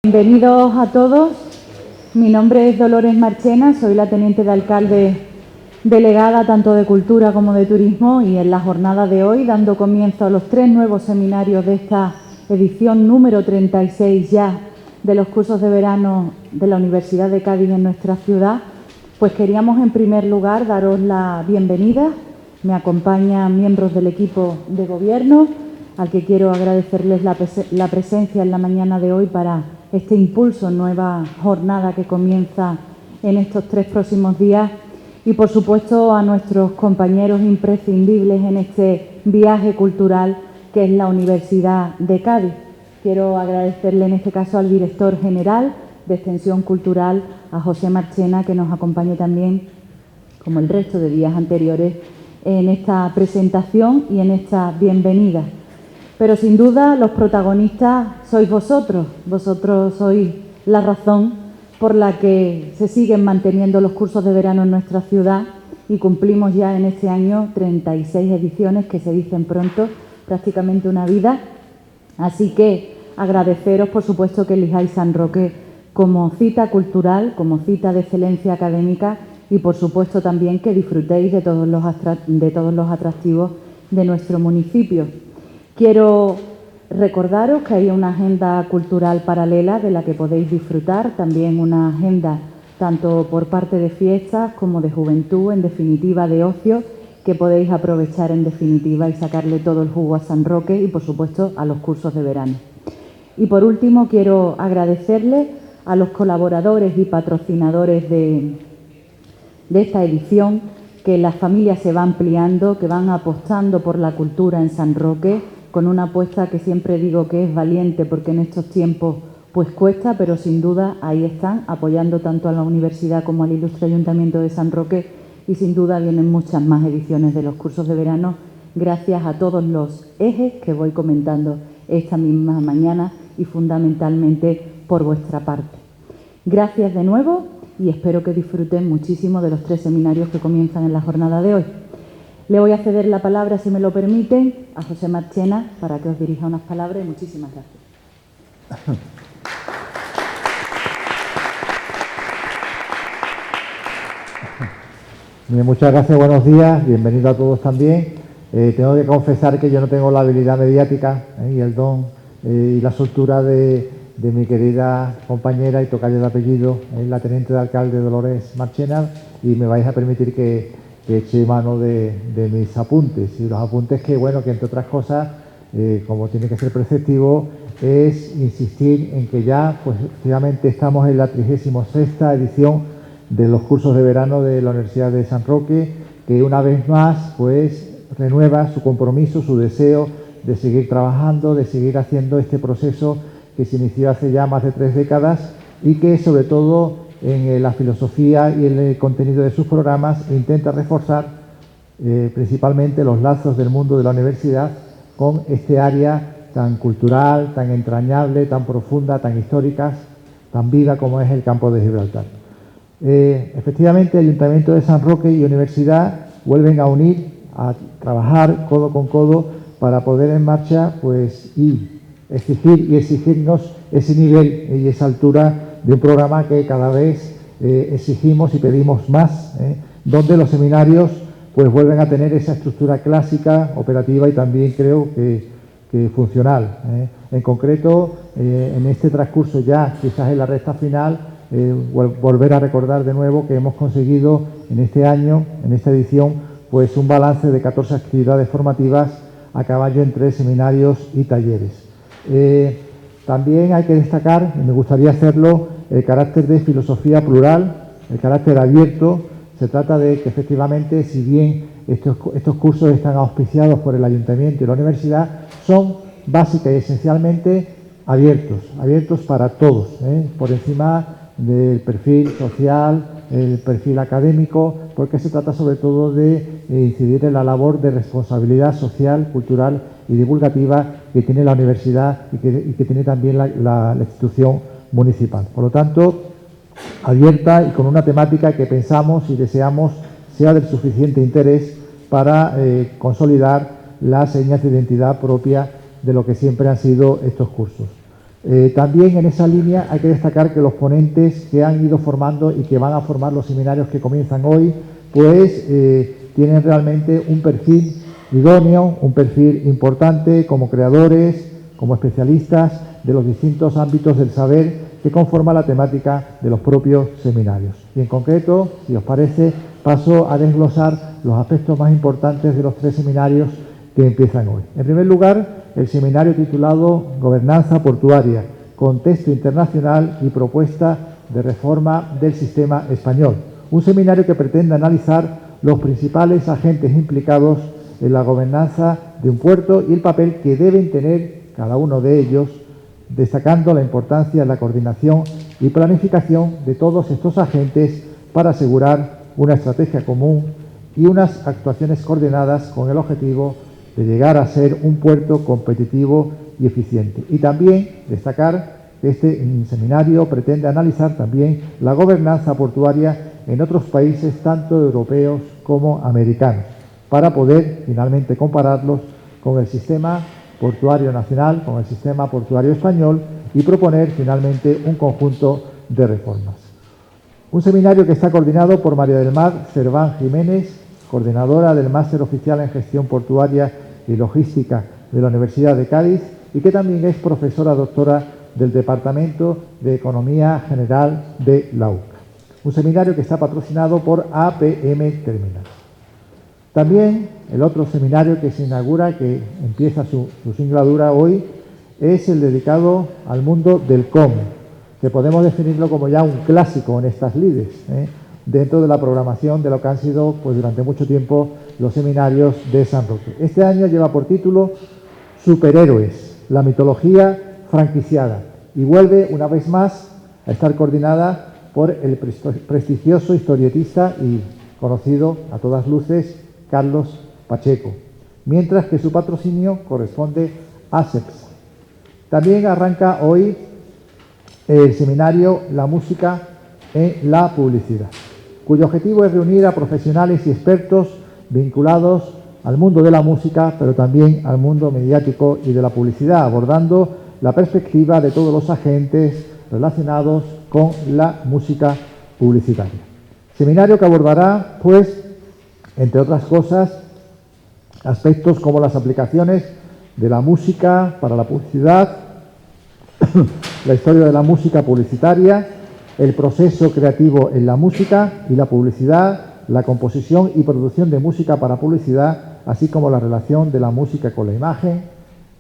Bienvenidos a todos. Mi nombre es Dolores Marchena, soy la teniente de alcalde delegada tanto de Cultura como de Turismo y en la jornada de hoy, dando comienzo a los 3 nuevos seminarios de esta edición número 36 ya de los cursos de verano de la Universidad de Cádiz en nuestra ciudad, pues queríamos en primer lugar daros la bienvenida. Me acompañan miembros del equipo de gobierno, al que quiero agradecerles la presencia en la mañana de hoy para este impulso, nueva jornada que comienza en estos 3 próximos días, y por supuesto a nuestros compañeros imprescindibles en este viaje cultural que es la Universidad de Cádiz. Quiero agradecerle en este caso al director general de Extensión Cultural, a José Marchena, que nos acompañe también, como el resto de días anteriores, en esta presentación y en esta bienvenida. Pero sin duda los protagonistas sois vosotros. Vosotros sois la razón por la que se siguen manteniendo los cursos de verano en nuestra ciudad y cumplimos ya en este año 36 ediciones, que se dicen pronto, prácticamente una vida. Así que agradeceros, por supuesto, que elijáis San Roque como cita cultural, como cita de excelencia académica y, por supuesto, también que disfrutéis de todos los atractivos de nuestro municipio. Quiero recordaros que hay una agenda cultural paralela de la que podéis disfrutar, también una agenda tanto por parte de fiestas como de juventud, en definitiva de ocio, que podéis aprovechar en definitiva y sacarle todo el jugo a San Roque y, por supuesto, a los cursos de verano. Y por último, quiero agradecerle a los colaboradores y patrocinadores de esta edición, que la familia se va ampliando, que van apostando por la cultura en San Roque, con una apuesta que siempre digo que es valiente, porque en estos tiempos pues cuesta, pero sin duda ahí están, apoyando tanto a la universidad como al ilustre Ayuntamiento de San Roque, y sin duda vienen muchas más ediciones de los cursos de verano, gracias a todos los ejes que voy comentando esta misma mañana y fundamentalmente por vuestra parte. Gracias de nuevo y espero que disfruten muchísimo de los 3 seminarios que comienzan en la jornada de hoy. Le voy a ceder la palabra, si me lo permiten, a José Marchena para que os dirija unas palabras y muchísimas gracias. Bien, muchas gracias, buenos días, bienvenido a todos también. Tengo que confesar que yo no tengo la habilidad mediática y el don y la soltura de mi querida compañera y tocayo de apellido, la teniente de alcalde Dolores Marchena, y me vais a permitir que eche mano de mis apuntes, y los apuntes que, bueno, que entre otras cosas, como tiene que ser preceptivo, es insistir en que ya, pues efectivamente estamos en la 36ª edición de los cursos de verano de la Universidad de San Roque, que una vez más, pues renueva su compromiso, su deseo de seguir trabajando, de seguir haciendo este proceso que se inició hace ya más de 3 décadas y que, sobre todo, en la filosofía y en el contenido de sus programas intenta reforzar principalmente los lazos del mundo de la universidad con este área tan cultural, tan entrañable, tan profunda, tan histórica, tan viva como es el campo de Gibraltar. Efectivamente, Ayuntamiento de San Roque y Universidad vuelven a unir, a trabajar codo con codo para poner en marcha, pues, y exigir y exigirnos ese nivel y esa altura de un programa que cada vez exigimos y pedimos más, donde los seminarios pues vuelven a tener esa estructura clásica, operativa y también creo que funcional. En concreto, en este transcurso ya, quizás en la recta final, volver a recordar de nuevo que hemos conseguido en este año, en esta edición, pues un balance de 14 actividades formativas a caballo en 3 seminarios y talleres. También hay que destacar, y me gustaría hacerlo, el carácter de filosofía plural, el carácter abierto. Se trata de que efectivamente, si bien estos cursos están auspiciados por el Ayuntamiento y la Universidad, son básica y esencialmente abiertos para todos, por encima del perfil social, el perfil académico, porque se trata sobre todo de incidir en la labor de responsabilidad social, cultural y divulgativa que tiene la universidad y que tiene también la institución municipal. Por lo tanto, abierta y con una temática que pensamos y deseamos sea del suficiente interés para consolidar las señas de identidad propia de lo que siempre han sido estos cursos. También en esa línea hay que destacar que los ponentes que han ido formando y que van a formar los seminarios que comienzan hoy, pues tienen realmente un perfil idóneo, un perfil importante como creadores, como especialistas de los distintos ámbitos del saber que conforman la temática de los propios seminarios. Y en concreto, si os parece, paso a desglosar los aspectos más importantes de los 3 seminarios que empiezan hoy. En primer lugar, el seminario titulado Gobernanza Portuaria, Contexto Internacional y Propuesta de Reforma del Sistema Español. Un seminario que pretende analizar los principales agentes implicados en la gobernanza de un puerto y el papel que deben tener cada uno de ellos, destacando la importancia de la coordinación y planificación de todos estos agentes para asegurar una estrategia común y unas actuaciones coordinadas con el objetivo de llegar a ser un puerto competitivo y eficiente. Y también destacar que este seminario pretende analizar también la gobernanza portuaria en otros países, tanto europeos como americanos, para poder finalmente compararlos con el sistema portuario nacional, con el sistema portuario español y proponer finalmente un conjunto de reformas. Un seminario que está coordinado por María del Mar Cerván Jiménez, coordinadora del Máster Oficial en Gestión Portuaria y Logística de la Universidad de Cádiz y que también es profesora doctora del Departamento de Economía General de la UCA. Un seminario que está patrocinado por APM Terminal. También el otro seminario que se inaugura, que empieza su singladura hoy, es el dedicado al mundo del cómo, que podemos definirlo como ya un clásico en estas lides, dentro de la programación de lo que han sido pues, durante mucho tiempo los seminarios de San Roque. Este año lleva por título Superhéroes, la mitología franquiciada, y vuelve una vez más a estar coordinada por el prestigioso historietista y conocido a todas luces Carlos Pacheco, mientras que su patrocinio corresponde a CEPSA. También arranca hoy el seminario La música en la publicidad, cuyo objetivo es reunir a profesionales y expertos vinculados al mundo de la música, pero también al mundo mediático y de la publicidad, abordando la perspectiva de todos los agentes relacionados con la música publicitaria. Seminario que abordará, pues, entre otras cosas, aspectos como las aplicaciones de la música para la publicidad, la historia de la música publicitaria, el proceso creativo en la música y la publicidad, la composición y producción de música para publicidad, así como la relación de la música con la imagen,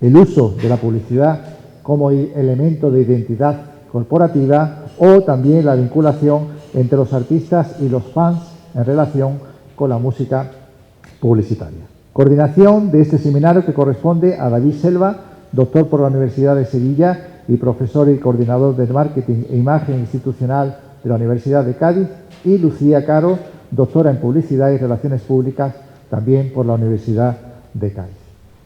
el uso de la publicidad como elemento de identidad corporativa o también la vinculación entre los artistas y los fans en relación con la música publicitaria. Coordinación de este seminario que corresponde a David Selva, doctor por la Universidad de Sevilla y profesor y coordinador de marketing e imagen institucional de la Universidad de Cádiz, y Lucía Caro, doctora en publicidad y relaciones públicas también por la Universidad de Cádiz.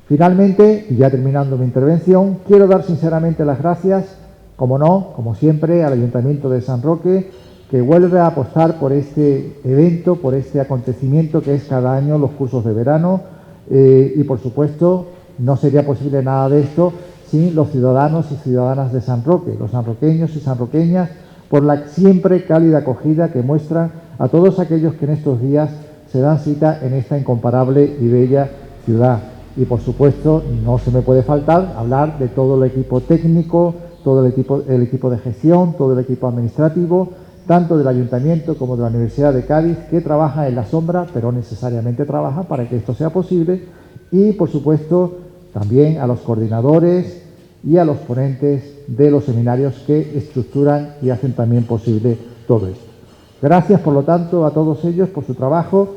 Finalmente, y ya terminando mi intervención, quiero dar sinceramente las gracias, como no, como siempre, al Ayuntamiento de San Roque, que vuelve a apostar por este evento, por este acontecimiento que es cada año los cursos de verano, y por supuesto no sería posible nada de esto sin los ciudadanos y ciudadanas de San Roque, los sanroqueños y sanroqueñas, por la siempre cálida acogida que muestran a todos aquellos que en estos días se dan cita en esta incomparable y bella ciudad. Y por supuesto no se me puede faltar hablar de todo el equipo técnico, todo el equipo de gestión, todo el equipo administrativo, tanto del Ayuntamiento como de la Universidad de Cádiz, que trabaja en la sombra, pero necesariamente trabaja para que esto sea posible, y por supuesto también a los coordinadores y a los ponentes de los seminarios que estructuran y hacen también posible todo esto. Gracias, por lo tanto, a todos ellos por su trabajo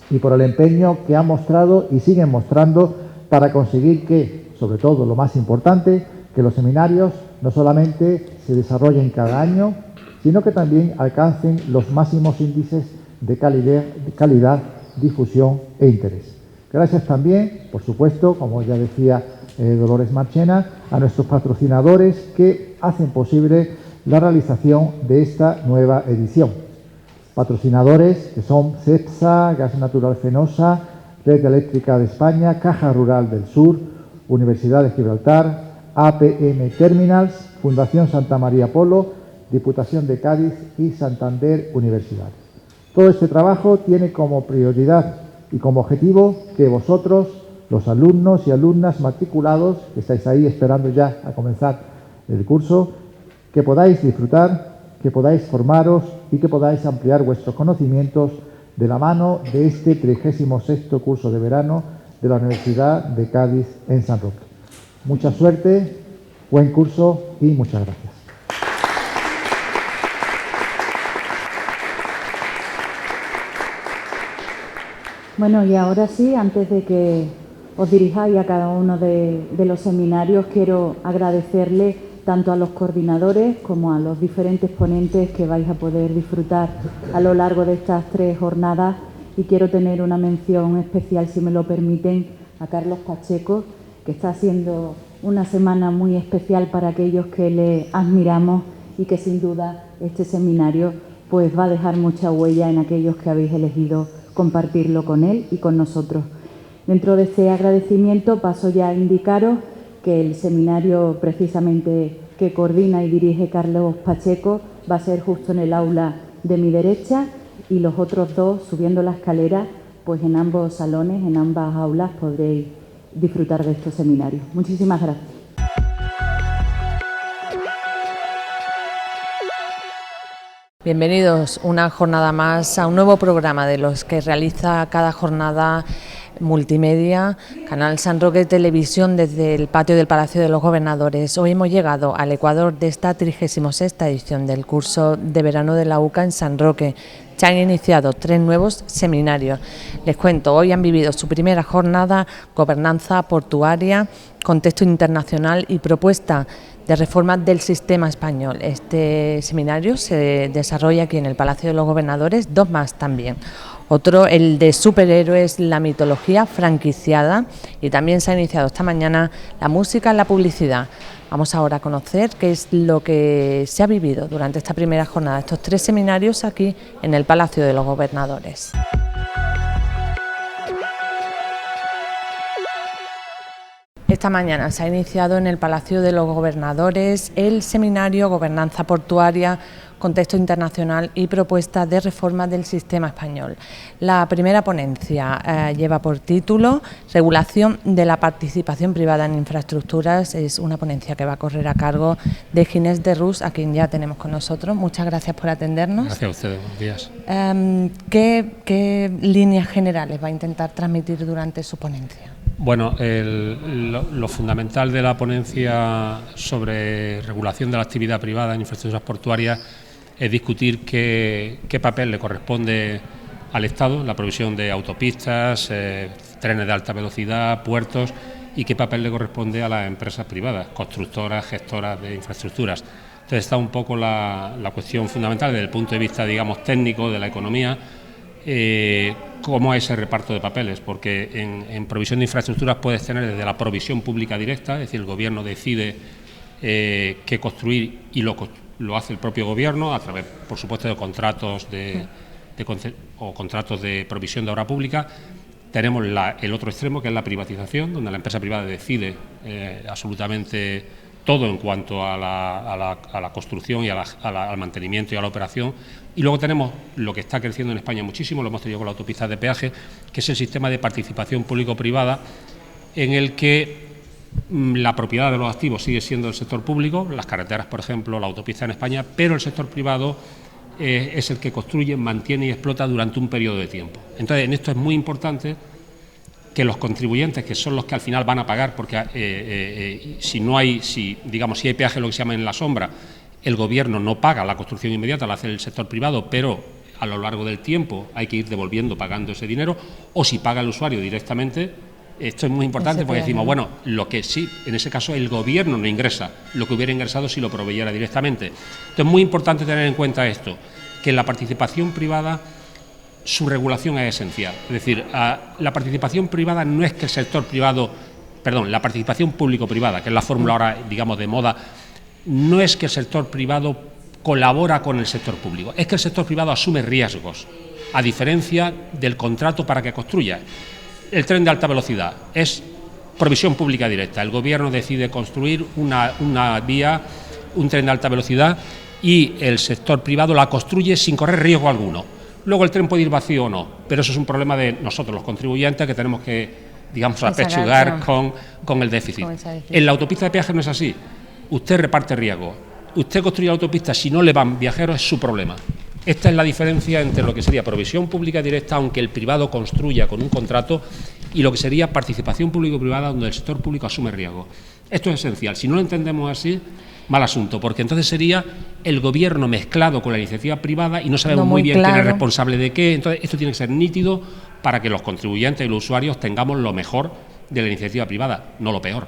y por el empeño que han mostrado y siguen mostrando para conseguir que, sobre todo lo más importante, que los seminarios no solamente se desarrollen cada año, sino que también alcancen los máximos índices de calidad, difusión e interés. Gracias también, por supuesto, como ya decía Dolores Marchena, a nuestros patrocinadores que hacen posible la realización de esta nueva edición. Patrocinadores que son CEPSA, Gas Natural Fenosa, Red Eléctrica de España, Caja Rural del Sur, Universidad de Gibraltar, APM Terminals, Fundación Santa María Polo, Diputación de Cádiz y Santander Universidades. Todo este trabajo tiene como prioridad y como objetivo que vosotros, los alumnos y alumnas matriculados, que estáis ahí esperando ya a comenzar el curso, que podáis disfrutar, que podáis formaros y que podáis ampliar vuestros conocimientos de la mano de este 36º curso de verano de la Universidad de Cádiz en San Roque. Mucha suerte, buen curso y muchas gracias. Bueno, y ahora sí, antes de que os dirijáis a cada uno de los seminarios, quiero agradecerle tanto a los coordinadores como a los diferentes ponentes que vais a poder disfrutar a lo largo de estas 3 jornadas, y quiero tener una mención especial, si me lo permiten, a Carlos Pacheco, que está haciendo una semana muy especial para aquellos que le admiramos y que sin duda este seminario pues va a dejar mucha huella en aquellos que habéis elegido compartirlo con él y con nosotros. Dentro de este agradecimiento paso ya a indicaros que el seminario precisamente que coordina y dirige Carlos Pacheco va a ser justo en el aula de mi derecha, y los otros 2, subiendo la escalera, pues en ambos salones, en ambas aulas podréis disfrutar de estos seminarios. Muchísimas gracias. Bienvenidos una jornada más a un nuevo programa de los que realiza cada jornada Multimedia, Canal San Roque Televisión, desde el patio del Palacio de los Gobernadores. Hoy hemos llegado al ecuador de esta 36ª edición del curso de verano de la UCA en San Roque. Se han iniciado 3 nuevos seminarios. Les cuento, hoy han vivido su primera jornada, Gobernanza Portuaria, Contexto Internacional y Propuesta de Reforma del Sistema Español. Este seminario se desarrolla aquí en el Palacio de los Gobernadores, 2 más también. Otro, el de superhéroes, la mitología franquiciada, y también se ha iniciado esta mañana la música en la publicidad. Vamos ahora a conocer qué es lo que se ha vivido durante esta primera jornada, estos 3 seminarios aquí en el Palacio de los Gobernadores. Esta mañana se ha iniciado en el Palacio de los Gobernadores el seminario Gobernanza Portuaria, Contexto Internacional y Propuestas de Reforma del Sistema Español. La primera ponencia lleva por título Regulación de la participación privada en infraestructuras. Es una ponencia que va a correr a cargo de Ginés de Rus, a quien ya tenemos con nosotros. Muchas gracias por atendernos. Gracias a ustedes, buenos días. ¿Qué líneas generales va a intentar transmitir durante su ponencia? Bueno, lo fundamental de la ponencia sobre regulación de la actividad privada en infraestructuras portuarias es discutir qué papel le corresponde al Estado, la provisión de autopistas, trenes de alta velocidad, puertos, y qué papel le corresponde a las empresas privadas, constructoras, gestoras de infraestructuras. Entonces está un poco la cuestión fundamental desde el punto de vista, digamos, técnico de la economía, cómo es ese reparto de papeles, porque en provisión de infraestructuras puedes tener desde la provisión pública directa, es decir, el gobierno decide qué construir y lo hace el propio gobierno a través, por supuesto, de contratos o contratos de provisión de obra pública. Tenemos el otro extremo, que es la privatización, donde la empresa privada decide absolutamente todo en cuanto a la construcción y al mantenimiento y a la operación. Y luego tenemos lo que está creciendo en España muchísimo, lo hemos tenido con la autopista de peaje, que es el sistema de participación público-privada, en el que la propiedad de los activos sigue siendo el sector público, las carreteras, por ejemplo, la autopista en España, pero el sector privado es el que construye, mantiene y explota durante un periodo de tiempo. Entonces, en esto es muy importante que los contribuyentes, que son los que al final van a pagar, porque si hay peaje, lo que se llama en la sombra, el gobierno no paga la construcción inmediata, la hace el sector privado, pero a lo largo del tiempo hay que ir devolviendo, pagando ese dinero, o si paga el usuario directamente. Esto es muy importante porque decimos, bueno, lo que sí, en ese caso el gobierno no ingresa, lo que hubiera ingresado si lo proveyera directamente. Entonces es muy importante tener en cuenta esto, que la participación privada, su regulación es esencial. Es decir, la participación privada no es que el sector privado, la participación público-privada, que es la fórmula ahora, digamos, de moda, no es que el sector privado colabora con el sector público, es que el sector privado asume riesgos, a diferencia del contrato para que construya. El tren de alta velocidad es provisión pública directa. El Gobierno decide construir una vía, un tren de alta velocidad, y el sector privado la construye sin correr riesgo alguno. Luego el tren puede ir vacío o no, pero eso es un problema de nosotros, los contribuyentes, que tenemos que, digamos, apechugar con el déficit. En la autopista de peaje no es así. Usted reparte riesgo. Usted construye la autopista, si no le van viajeros es su problema. Esta es la diferencia entre lo que sería provisión pública directa, aunque el privado construya con un contrato, y lo que sería participación público-privada, donde el sector público asume riesgo. Esto es esencial. Si no lo entendemos así, mal asunto, porque entonces sería el Gobierno mezclado con la iniciativa privada y no sabemos muy bien quién es responsable de qué. Entonces, esto tiene que ser nítido para que los contribuyentes y los usuarios tengamos lo mejor de la iniciativa privada, no lo peor.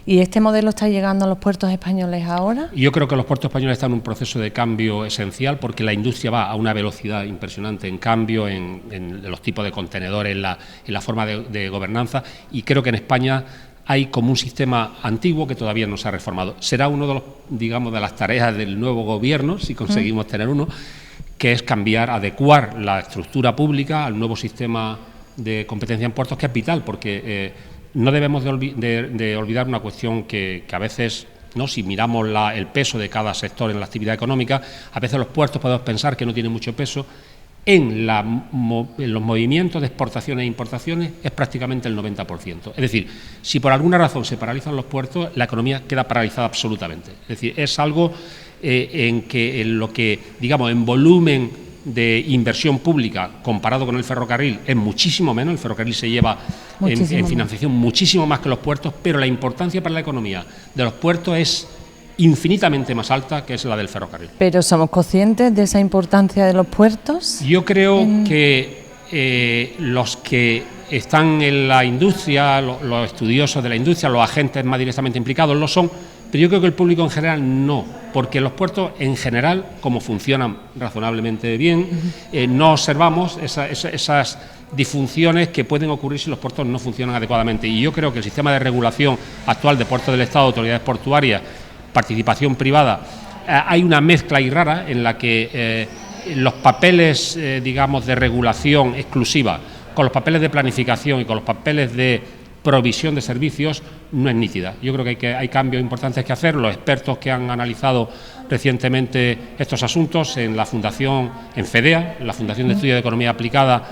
¿Y este modelo está llegando a los puertos españoles ahora? Yo creo que los puertos españoles están en un proceso de cambio esencial, porque la industria va a una velocidad impresionante en cambio en los tipos de contenedores, en la forma de gobernanza, y creo que en España hay como un sistema antiguo que todavía no se ha reformado. Será uno de los, digamos, de las tareas del nuevo Gobierno, si conseguimos tener uno, que es cambiar, adecuar la estructura pública al nuevo sistema de competencia en puertos, que es vital, porque no debemos de olvidar una cuestión que a veces, ¿no?, si miramos el peso de cada sector en la actividad económica, a veces los puertos podemos pensar que no tienen mucho peso. En los movimientos de exportaciones e importaciones es prácticamente el 90%. Es decir, si por alguna razón se paralizan los puertos, la economía queda paralizada absolutamente. Es decir, es algo en lo que, digamos, en volumen de inversión pública comparado con el ferrocarril es muchísimo menos. El ferrocarril se lleva en financiación muchísimo más que los puertos, pero la importancia para la economía de los puertos es infinitamente más alta que es la del ferrocarril. ¿Pero somos conscientes de esa importancia de los puertos? Yo creo que los que están en la industria, los estudiosos de la industria, los agentes más directamente implicados lo son, pero yo creo que el público en general no, porque los puertos en general, como funcionan razonablemente bien, no observamos esas disfunciones que pueden ocurrir si los puertos no funcionan adecuadamente. Y yo creo que el sistema de regulación actual de puertos del Estado, autoridades portuarias, participación privada, hay una mezcla ahí rara en la que los papeles, digamos, de regulación exclusiva con los papeles de planificación y con los papeles de provisión de servicios no es nítida. Yo creo que hay cambios importantes que hacer. Los expertos que han analizado recientemente estos asuntos en la Fundación, en FEDEA, en la Fundación de Estudios de Economía Aplicada,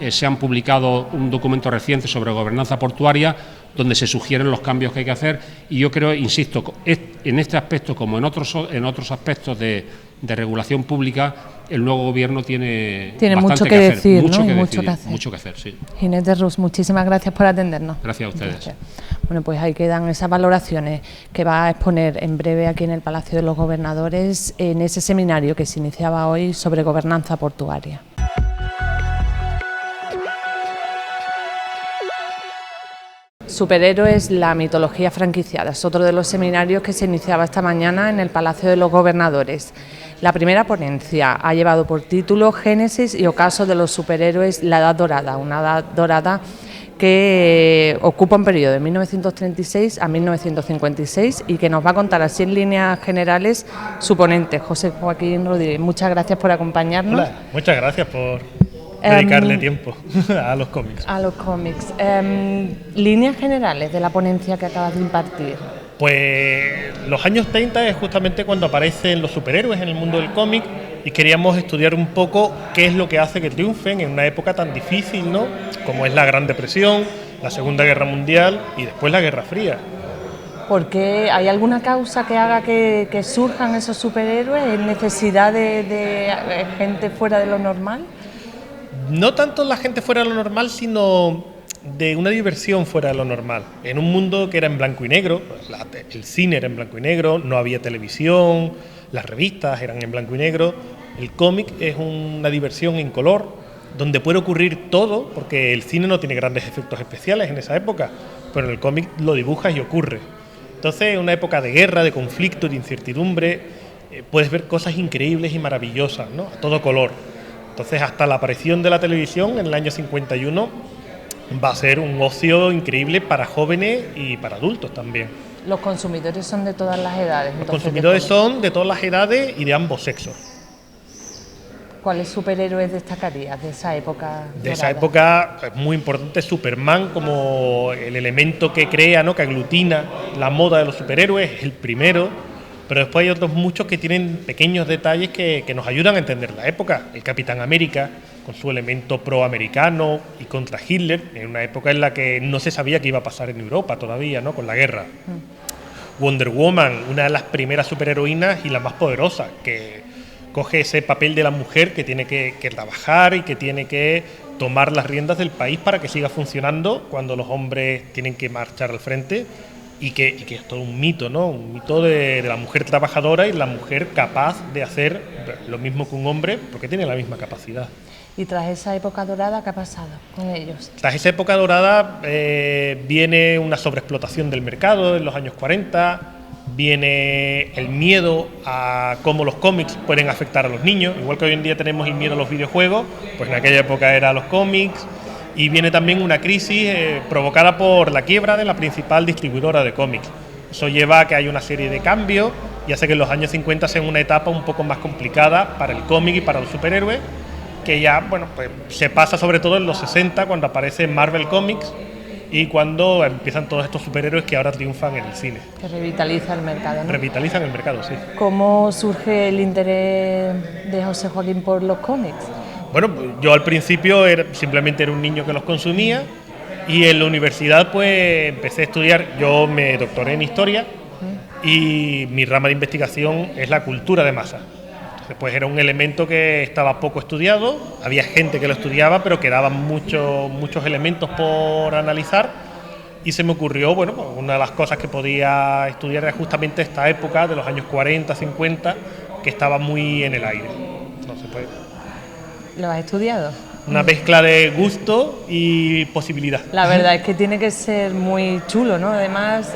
se han publicado un documento reciente sobre gobernanza portuaria, donde se sugieren los cambios que hay que hacer, y yo creo, insisto, en este aspecto como en otros aspectos de regulación pública, el nuevo Gobierno tiene mucho que decir, mucho que hacer, sí. Ginés de Rus, muchísimas gracias por atendernos. Gracias a ustedes. Gracias. Bueno, pues ahí quedan esas valoraciones que va a exponer en breve aquí en el Palacio de los Gobernadores, en ese seminario que se iniciaba hoy sobre gobernanza portuaria. Superhéroes, la mitología franquiciada, es otro de los seminarios que se iniciaba esta mañana en el Palacio de los Gobernadores. La primera ponencia ha llevado por título Génesis y ocaso de los superhéroes, la Edad Dorada, una edad dorada que ocupa un periodo de 1936 a 1956 y que nos va a contar así en líneas generales su ponente, José Joaquín Rodríguez. Muchas gracias por acompañarnos. Hola, muchas gracias por dedicarle tiempo a los cómics. A los cómics. Líneas generales de la ponencia que acabas de impartir. Pues los años 30 es justamente cuando aparecen los superhéroes en el mundo del cómic y queríamos estudiar un poco qué es lo que hace que triunfen en una época tan difícil, ¿no?, como es la Gran Depresión, la Segunda Guerra Mundial y después la Guerra Fría. ¿Por qué? ¿Hay alguna causa que haga que surjan esos superhéroes? ¿Es necesidad de gente fuera de lo normal? No tanto la gente fuera de lo normal, sino de una diversión fuera de lo normal. En un mundo que era en blanco y negro, el cine era en blanco y negro, no había televisión, las revistas eran en blanco y negro, el cómic es una diversión en color, donde puede ocurrir todo, porque el cine no tiene grandes efectos especiales en esa época, pero en el cómic lo dibujas y ocurre. Entonces, en una época de guerra, de conflicto, de incertidumbre, puedes ver cosas increíbles y maravillosas, ¿no?, a todo color. Entonces, hasta la aparición de la televisión en el año 51 va a ser un ocio increíble para jóvenes y para adultos también. Los consumidores son de todas las edades. Los consumidores son de todas las edades y de ambos sexos. ¿Cuáles superhéroes destacarías de esa época? De esa época es muy importante Superman como el elemento que crea, ¿no?, que aglutina la moda de los superhéroes, es el primero, pero después hay otros muchos que tienen pequeños detalles que nos ayudan a entender la época. El Capitán América, con su elemento proamericano y contra Hitler, en una época en la que no se sabía qué iba a pasar en Europa todavía, ¿no?, con la guerra. Wonder Woman, una de las primeras superheroínas y la más poderosa, que coge ese papel de la mujer que tiene que trabajar y que tiene que tomar las riendas del país para que siga funcionando cuando los hombres tienen que marchar al frente, y que es todo un mito, ¿no? Un mito de la mujer trabajadora y la mujer capaz de hacer lo mismo que un hombre porque tiene la misma capacidad. Y tras esa época dorada, ¿qué ha pasado con ellos? Tras esa época dorada viene una sobreexplotación del mercado en los años 40, viene el miedo a cómo los cómics pueden afectar a los niños, igual que hoy en día tenemos el miedo a los videojuegos, pues en aquella época eran los cómics, y viene también una crisis provocada por la quiebra de la principal distribuidora de cómics. Eso lleva a que haya una serie de cambios y hace que los años 50 sean una etapa un poco más complicada para el cómic y para los superhéroes, que ya, bueno, pues se pasa sobre todo en los 60, cuando aparece Marvel Comics y cuando empiezan todos estos superhéroes que ahora triunfan en el cine. Que revitaliza el mercado, ¿no? Revitalizan el mercado, sí. ¿Cómo surge el interés de José Joaquín por los cómics? Bueno, yo al principio simplemente era un niño que los consumía, y en la universidad pues empecé a estudiar. Yo me doctoré en Historia y mi rama de investigación es la cultura de masa. Entonces pues era un elemento que estaba poco estudiado, había gente que lo estudiaba, pero quedaban muchos elementos por analizar, y se me ocurrió, bueno, pues una de las cosas que podía estudiar era justamente esta época de los años 40, 50, que estaba muy en el aire. Entonces pues ¿Lo has estudiado? una mezcla de gusto y posibilidad. La verdad es que tiene que ser muy chulo, ¿no? Además,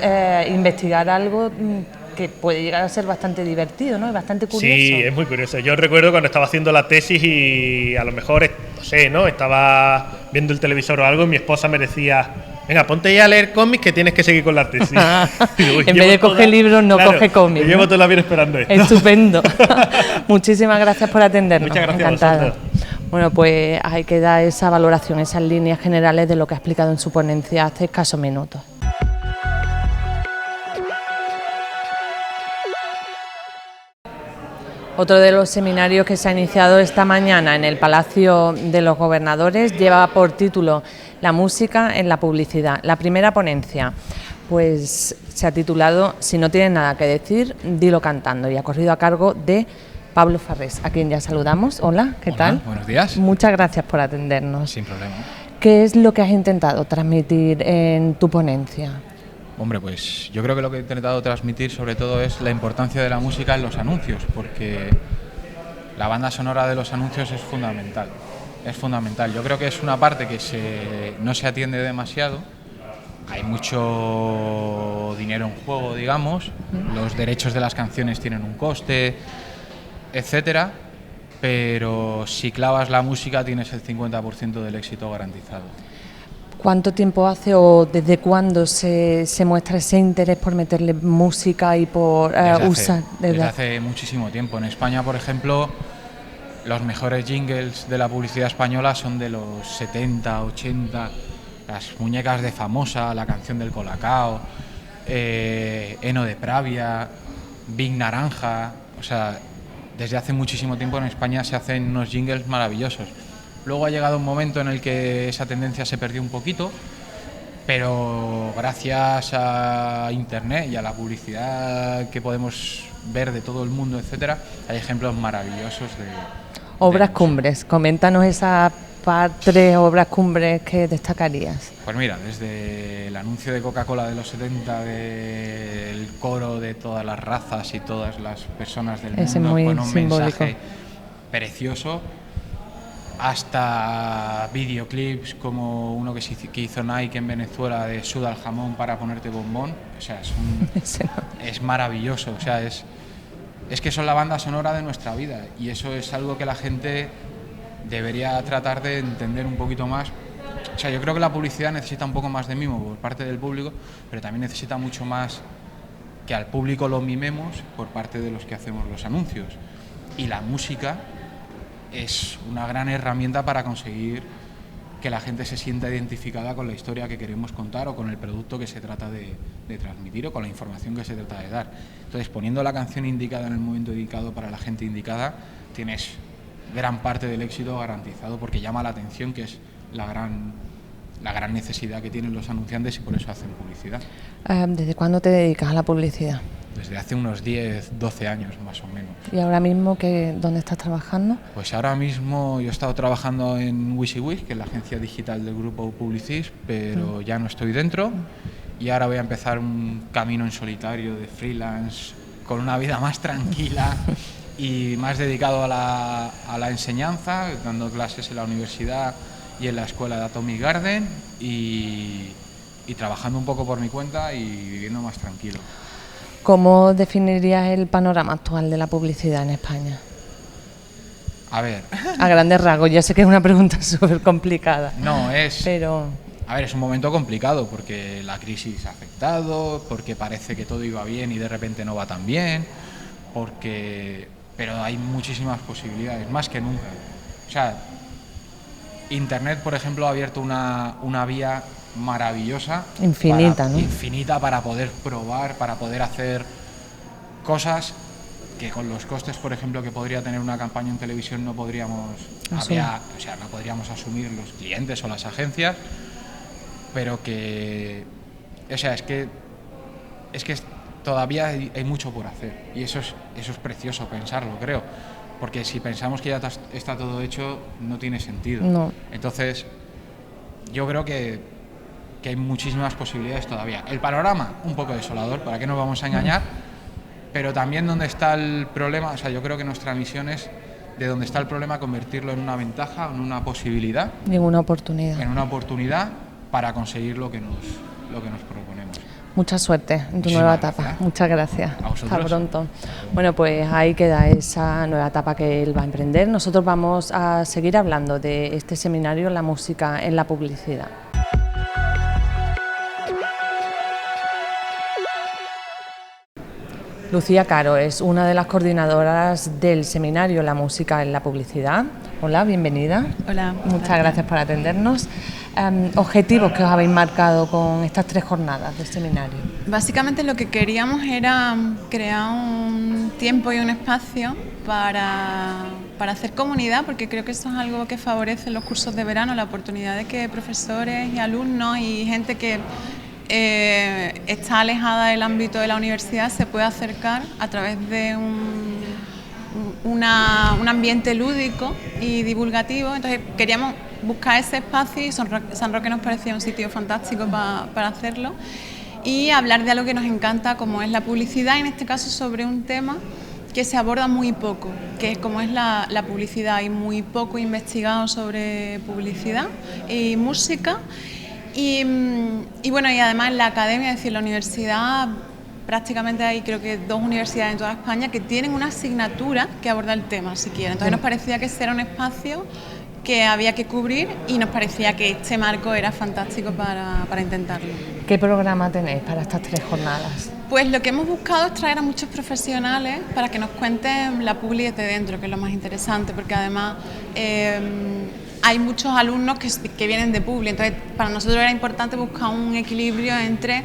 investigar algo que puede llegar a ser bastante divertido, ¿no? Es bastante curioso. Sí, es muy curioso. Yo recuerdo cuando estaba haciendo la tesis y a lo mejor, no sé, ¿no?, estaba viendo el televisor o algo y mi esposa me decía: venga, ponte ya a leer cómics que tienes que seguir con la tesis. Digo, en vez de coger libros, no coge cómics. Llevo toda la vida esperando esto. Estupendo. Muchísimas gracias por atendernos. Muchas gracias. Encantada. A vosotros. Bueno, pues hay que dar esa valoración, esas líneas generales de lo que ha explicado en su ponencia hace escasos minutos. Otro de los seminarios que se ha iniciado esta mañana en el Palacio de los Gobernadores lleva por título La música en la publicidad. La primera ponencia pues se ha titulado Si no tienes nada que decir, dilo cantando, y ha corrido a cargo de Pablo Farrés, a quien ya saludamos. Hola, ¿qué tal? Buenos días. Muchas gracias por atendernos. Sin problema. ¿Qué es lo que has intentado transmitir en tu ponencia? Hombre, pues yo creo que lo que he intentado transmitir sobre todo es la importancia de la música en los anuncios, porque la banda sonora de los anuncios es fundamental. Es fundamental. Yo creo que es una parte que no se atiende demasiado. Hay mucho dinero en juego, digamos. Los derechos de las canciones tienen un coste, etcétera, pero si clavas la música tienes el 50% del éxito garantizado. ¿Cuánto tiempo hace o desde cuándo se muestra ese interés por meterle música y por usar? Desde hace muchísimo tiempo. En España, por ejemplo, los mejores jingles de la publicidad española son de los 70, 80, las muñecas de Famosa, la canción del Colacao, Eno de Pravia, Big Naranja. O sea, desde hace muchísimo tiempo en España se hacen unos jingles maravillosos. Luego ha llegado un momento en el que esa tendencia se perdió un poquito, pero gracias a Internet y a la publicidad que podemos ver de todo el mundo, etcétera, hay ejemplos maravillosos de obras cumbres. Coméntanos esas tres obras cumbres que destacarías. Pues mira, desde el anuncio de Coca-Cola de los 70, del coro de todas las razas y todas las personas del mundo, con un mensaje precioso, hasta videoclips como uno que hizo Nike en Venezuela de Suda el jamón para ponerte bombón. O sea, es maravilloso. O sea, es que son la banda sonora de nuestra vida, y eso es algo que la gente debería tratar de entender un poquito más. O sea, yo creo que la publicidad necesita un poco más de mimo por parte del público, pero también necesita mucho más que al público lo mimemos por parte de los que hacemos los anuncios. Y la música es una gran herramienta para conseguir que la gente se sienta identificada con la historia que queremos contar o con el producto que se trata de transmitir o con la información que se trata de dar. Entonces, poniendo la canción indicada en el momento indicado para la gente indicada, tienes gran parte del éxito garantizado, porque llama la atención, que es la gran necesidad que tienen los anunciantes, y por eso hacen publicidad. ¿Desde cuándo te dedicas a la publicidad? Desde hace unos 10, 12 años más o menos. ¿Y ahora mismo dónde estás trabajando? Pues ahora mismo yo he estado trabajando en WYSIWYG, que es la agencia digital del grupo Publicis, pero ya no estoy dentro, y ahora voy a empezar un camino en solitario de freelance, con una vida más tranquila y más dedicado a la enseñanza, dando clases en la universidad y en la escuela de Atomic Garden, y trabajando un poco por mi cuenta y viviendo más tranquilo. ¿Cómo definirías el panorama actual de la publicidad en España? A ver. A grandes rasgos, ya sé que es una pregunta súper complicada. No, pero... A ver, es un momento complicado porque la crisis ha afectado, porque parece que todo iba bien y de repente no va tan bien, pero hay muchísimas posibilidades, más que nunca. O sea, Internet, por ejemplo, ha abierto una vía maravillosa, infinita, ¿no? Infinita, para poder probar, para poder hacer cosas que con los costes, por ejemplo, que podría tener una campaña en televisión no podríamos asumir los clientes o las agencias, pero que, o sea, es que todavía hay mucho por hacer, y eso es precioso pensarlo, creo, porque si pensamos que ya está todo hecho, no tiene sentido. No. Entonces, yo creo que hay muchísimas posibilidades todavía. El panorama, un poco desolador, ¿para qué nos vamos a engañar? Pero también donde está el problema, o sea, yo creo que nuestra misión es, de donde está el problema, convertirlo en una ventaja, en una posibilidad. En una oportunidad. En una oportunidad para conseguir lo que nos proponemos. Mucha suerte en tu nueva etapa. Muchas gracias. A vosotros. Hasta pronto. Bueno, pues ahí queda esa nueva etapa que él va a emprender. Nosotros vamos a seguir hablando de este seminario, la música en la publicidad. Lucía Caro es una de las coordinadoras del seminario La música en la publicidad. Hola, bienvenida. Hola. Muchas gracias por atendernos. Objetivos que os habéis marcado con estas 3 jornadas del seminario. Básicamente lo que queríamos era crear un tiempo y un espacio para hacer comunidad, porque creo que eso es algo que favorece los cursos de verano, la oportunidad de que profesores y alumnos y gente que está alejada del ámbito de la universidad se puede acercar a través de un ambiente lúdico y divulgativo. Entonces queríamos buscar ese espacio y San Roque nos parecía un sitio fantástico para hacerlo, y hablar de algo que nos encanta, como es la publicidad, en este caso sobre un tema que se aborda muy poco, que es como es la publicidad. Hay muy poco investigado sobre publicidad y música. Y bueno, y además en la academia, es decir, la universidad, prácticamente hay creo que 2 universidades en toda España que tienen una asignatura que aborda el tema siquiera. Entonces nos parecía que ese era un espacio que había que cubrir, y nos parecía que este marco era fantástico para intentarlo. ¿Qué programa tenéis para estas 3 jornadas? Pues lo que hemos buscado es traer a muchos profesionales para que nos cuenten la publi desde dentro, que es lo más interesante, porque además hay muchos alumnos que vienen de publi, entonces para nosotros era importante buscar un equilibrio entre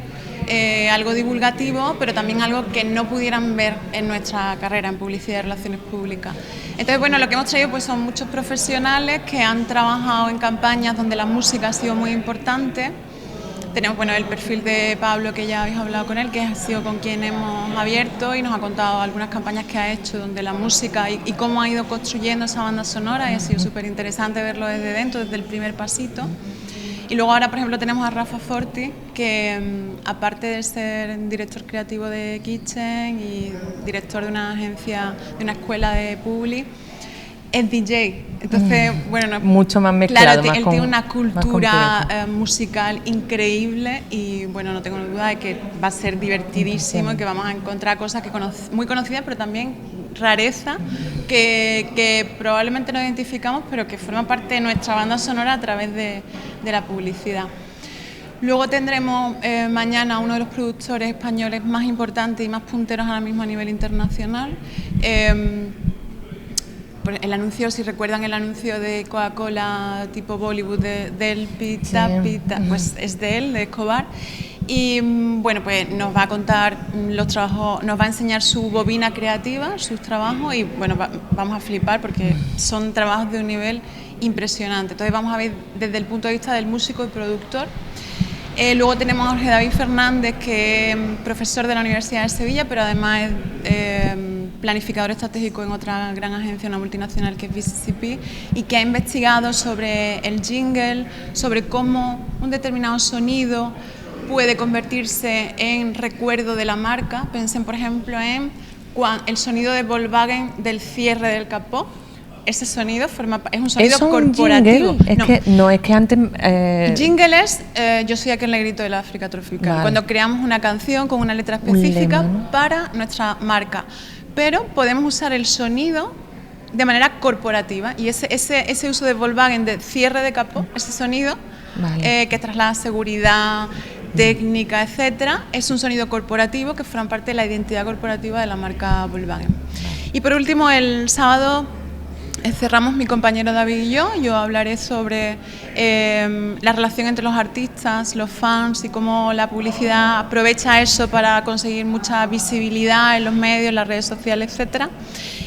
algo divulgativo, pero también algo que no pudieran ver en nuestra carrera en publicidad y relaciones públicas. Entonces, bueno, lo que hemos traído pues son muchos profesionales que han trabajado en campañas donde la música ha sido muy importante. Tenemos el perfil de Pablo, que ya habéis hablado con él, que ha sido con quien hemos abierto y nos ha contado algunas campañas que ha hecho donde la música y cómo ha ido construyendo esa banda sonora, y ha sido súper interesante verlo desde dentro, desde el primer pasito. Y luego ahora, por ejemplo, tenemos a Rafa Forti, que aparte de ser director creativo de Kitchen y director de una agencia, de una escuela de Publi, es DJ. Entonces, mucho más mezclado. Claro, él tiene una cultura musical increíble, y no tengo duda de que va a ser divertidísimo y que vamos a encontrar cosas muy conocidas, pero también rareza que probablemente no identificamos, pero que forma parte de nuestra banda sonora a través de la publicidad. Luego tendremos mañana a uno de los productores españoles más importantes y más punteros ahora mismo a nivel internacional, el anuncio, si recuerdan el anuncio de Coca-Cola tipo Bollywood del Pita Pita, pues es de él, de Escobar. Y bueno, pues nos va a contar los trabajos, nos va a enseñar su bobina creativa, sus trabajos, y bueno, vamos a flipar porque son trabajos de un nivel impresionante. Entonces vamos a ver desde el punto de vista del músico y productor. Luego tenemos a Jorge David Fernández, que es profesor de la Universidad de Sevilla, pero además es planificador estratégico en otra gran agencia, una multinacional que es BCCP, y que ha investigado sobre el jingle, sobre cómo un determinado sonido puede convertirse en recuerdo de la marca. Pensen, por ejemplo, en el sonido de Volkswagen del cierre del capó. Ese sonido es un sonido corporativo. No es que antes... Jingle es yo soy aquel negrito del África tropical. Vale. Cuando creamos una canción con una letra específica para nuestra marca. Pero podemos usar el sonido de manera corporativa, y ese uso de Volkswagen de cierre de capó, ese sonido que traslada seguridad, técnica, etcétera, es un sonido corporativo que forma parte de la identidad corporativa de la marca Volkswagen. Y por último, el sábado cerramos mi compañero David y yo hablaré sobre la relación entre los artistas, los fans, y cómo la publicidad aprovecha eso para conseguir mucha visibilidad en los medios, en las redes sociales, etcétera.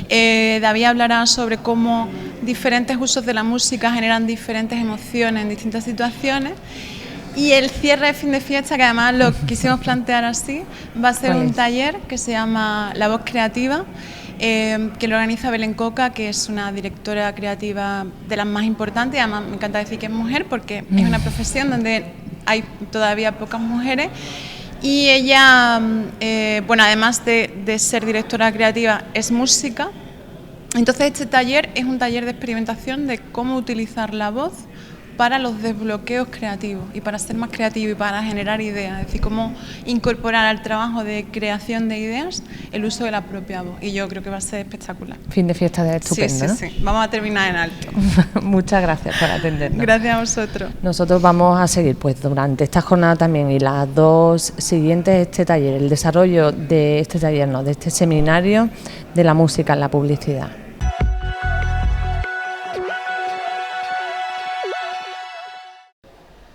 David hablará sobre cómo diferentes usos de la música generan diferentes emociones en distintas situaciones. Y el cierre de fin de fiesta, que además lo quisimos plantear así, va a ser un taller que se llama La Voz Creativa, que lo organiza Belén Coca, que es una directora creativa de las más importantes. Además me encanta decir que es mujer porque es una profesión donde hay todavía pocas mujeres, y ella, bueno, además de ser directora creativa, es música. Entonces este taller es un taller de experimentación de cómo utilizar la voz para los desbloqueos creativos y para ser más creativo y para generar ideas, es decir, cómo incorporar al trabajo de creación de ideas el uso de la propia voz, y yo creo que va a ser espectacular. Fin de fiesta de estupendo, sí, ¿no? Vamos a terminar en alto. Muchas gracias por atendernos. Gracias a vosotros. Nosotros vamos a seguir pues durante esta jornada también, y las dos siguientes, este taller, el desarrollo de este taller, de este seminario de la música en la publicidad.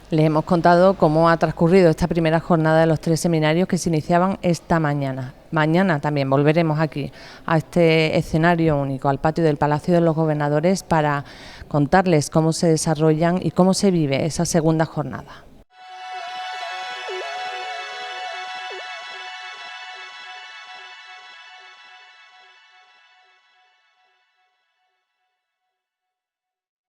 Les hemos contado cómo ha transcurrido esta primera jornada de los 3 seminarios que se iniciaban esta mañana. Mañana también volveremos aquí a este escenario único, al patio del Palacio de los Gobernadores, para contarles cómo se desarrollan y cómo se vive esa segunda jornada.